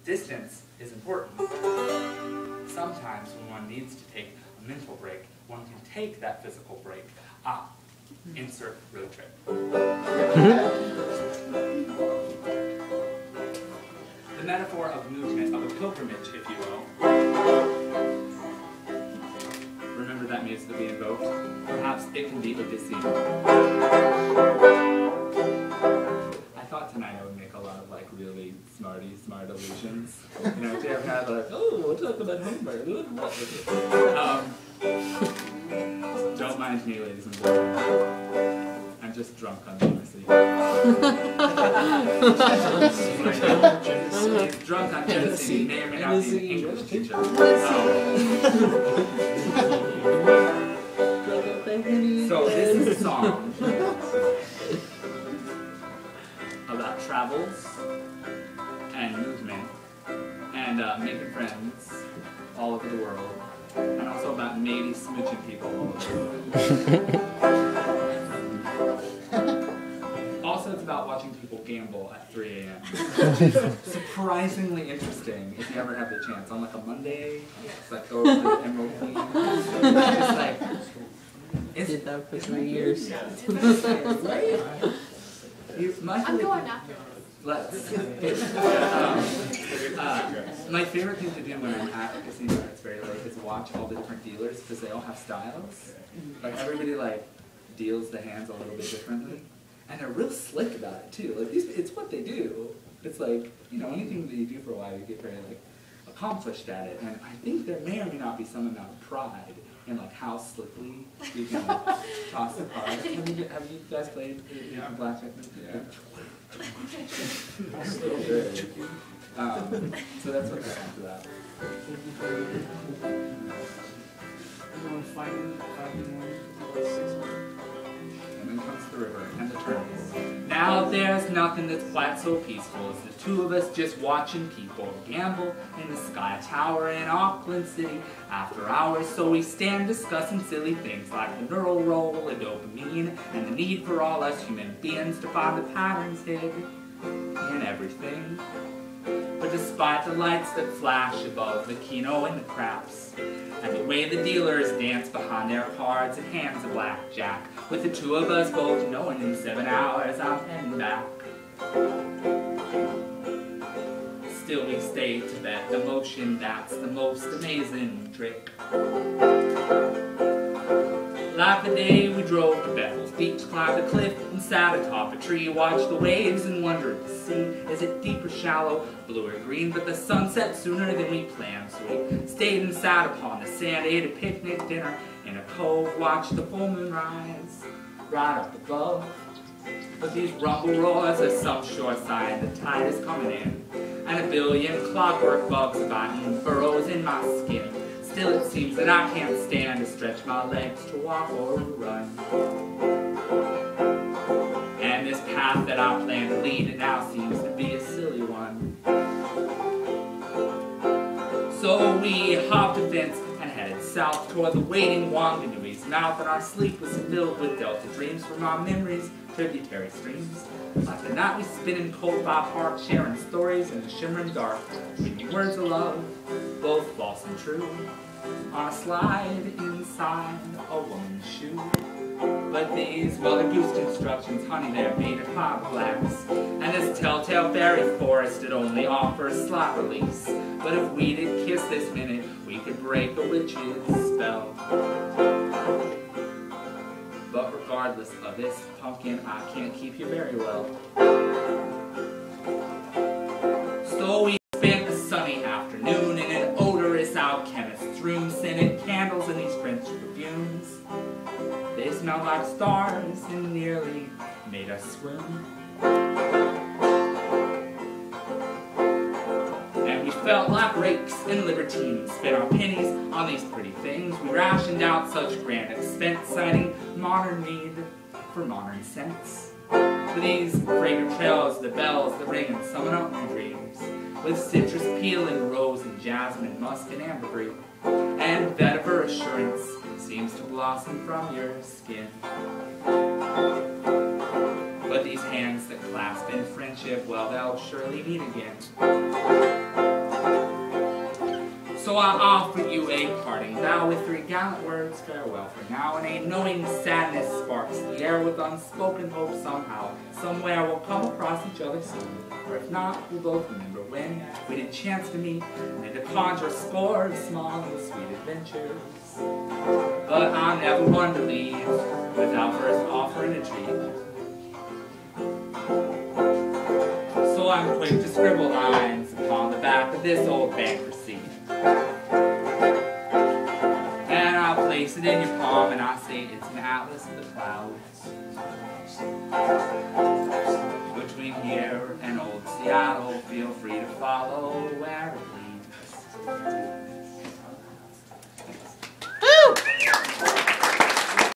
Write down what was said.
Distance is important. Sometimes when one needs to take a mental break, one can take that physical break. Insert road trip. The metaphor of movement, of a pilgrimage, if you will. Remember that music that we invoked? Perhaps it can be Odyssean. I thought tonight I would make a lot of like really smart allusions. You know, to have had like, oh, we'll talk about Homer. Don't mind me, ladies and gentlemen. I'm just drunk on Genesee. He's drunk on Genesee. He may or may not be an English teacher. So this is a song about travels and movement and making friends all over the world, and also about maybe smooching people all over the world. Also, it's about watching people gamble at 3 a.m. Surprisingly interesting if you ever have the chance. On like a Monday, it's like go over to the Emerald Queen. It's like, I did that for 3 years. Right? I'm going after. Let's. My favorite thing to do when I'm at a casino and it's very late is watch all the different dealers because they all have styles. Like everybody like deals the hands a little bit differently, and they're real slick about it too. Like it's what they do. It's like, you know, anything that you do for a while, you get very like accomplished at it. And I think there may or may not be some amount of pride in like how slickly you can toss the cards. Have you guys played blackjack? Yeah. So that's what they're into that. And then comes the river and the turns. Now there's nothing that's quite so peaceful as the two of us just watching people gamble in the Sky Tower in Auckland City after hours. So we stand discussing silly things like the neural role of dopamine and the need for all us human beings to find the patterns hidden in everything. But despite the lights that flash above the keno and the craps, and the way the dealers dance behind their cards and hands of blackjack, with the two of us both knowing in 7 hours I'm heading back. Still we stay to bet the motion that's the most amazing trick. Like the day we drove to Bethel's Beach, climbed a cliff and sat atop a tree, watched the waves and wondered at the sea. Is it deep or shallow, blue or green? But the sun set sooner than we planned, so we stayed and sat upon the sand, ate a picnic dinner in a cove, watched the full moon rise right up above. But these rumble roars are some sure sign the tide is coming in, and a billion clockwork bugs are biting furrows in my skin. Still it seems that I can't stand to stretch my legs to walk or run. And this path that I plan to lead, it now seems to be a silly one. So we hopped a fence and headed south toward the waiting Wanganui mouth, and our sleep was filled with Delta dreams from our memories, tributary streams. Like the night we spent in Coal-Fire Park, sharing stories in the shimmering dark, reading words of love, both false and true, on a slide inside a woman's shoe. But these Mother Goose constructions, honey, they're made of hot glass, and this telltale fairy forest, it only offers slight release. But if we did kiss this minute, we could break a witch's spell. But regardless of this, pumpkin, I can't keep you very well. So we spent a sunny afternoon in an odorous alchemist's room, scented candles and these French perfumes. They smelled like stars and nearly made us swoon. And we felt like rakes and libertines, spent our pennies on these pretty things. We rationed out such grand expense, citing modern need for modern sense. For these fragrant trails, the bells that ring and summon up my dreams, with citrus peel and rose and jasmine, musk and ambergris, and vetiver assurance seems to blossom from your skin. But these hands that clasp in friendship, well, they'll surely meet again. So I offer you a parting vow with 3 gallant words, farewell for now, and a knowing sadness sparks the air with unspoken hope somehow. Somewhere we'll come across each other soon, or if not, we'll both remember when we did chance to meet, and to conjure a score of small and sweet adventures. But I'm never one to leave without first offering a treat. So I'm quick to scribble lines upon the back of this old bank receipt. And I'll place it in your palm and I'll say it's an atlas of the clouds. Between here and old Seattle, feel free to follow where it leads.